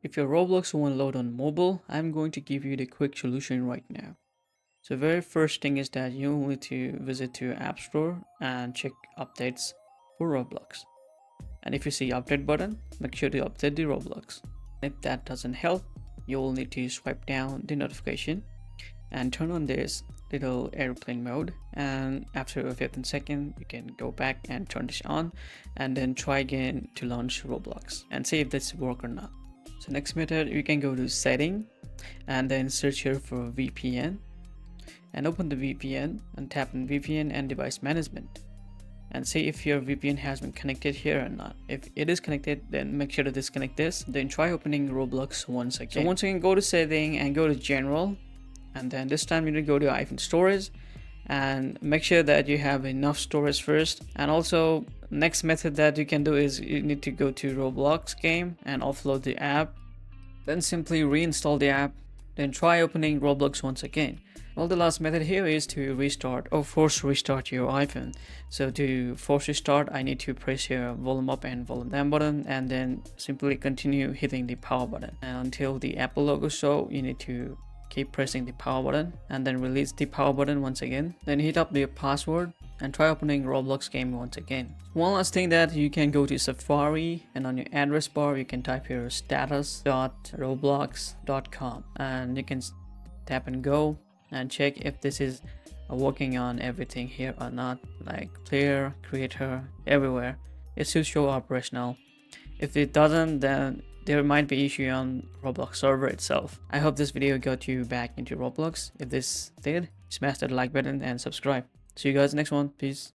If your Roblox won't load on mobile, I'm going to give you the quick solution right now. So very first thing is that you need to visit to App Store and check updates for Roblox. And if you see update button, make sure to update the Roblox. If that doesn't help, you will need to swipe down the notification and turn on this little airplane mode, and after a 15 second you can go back and turn this on and then try again to launch Roblox and see if this work or not. So next method, you can go to setting and then search here for VPN and open the VPN and tap on VPN and device management and see if your VPN has been connected here or not. If it is connected, then make sure to disconnect this, then try opening Roblox once again. So once again, go to setting and go to general, and then this time you need to go to iPhone storage and make sure that you have enough storage first. And also next method that you can do is you need to go to Roblox game and offload the app, then simply reinstall the app, then try opening Roblox once again. Well, the last method here is to restart or force restart your iPhone. So to force restart, I need to press your volume up and volume down button and then simply continue hitting the power button. And until the Apple logo shows, you need to keep pressing the power button and then release the power button once again. Then hit up the password and try opening Roblox game once again. One last thing, that you can go to Safari and on your address bar you can type your status.roblox.com and you can tap and go and check if this is working on everything here or not, like player, creator, everywhere. It should show operational. If it doesn't, then there might be issue on Roblox server itself. I hope this video got you back into Roblox. If this did, smash that like button and subscribe. See you guys next one. Peace.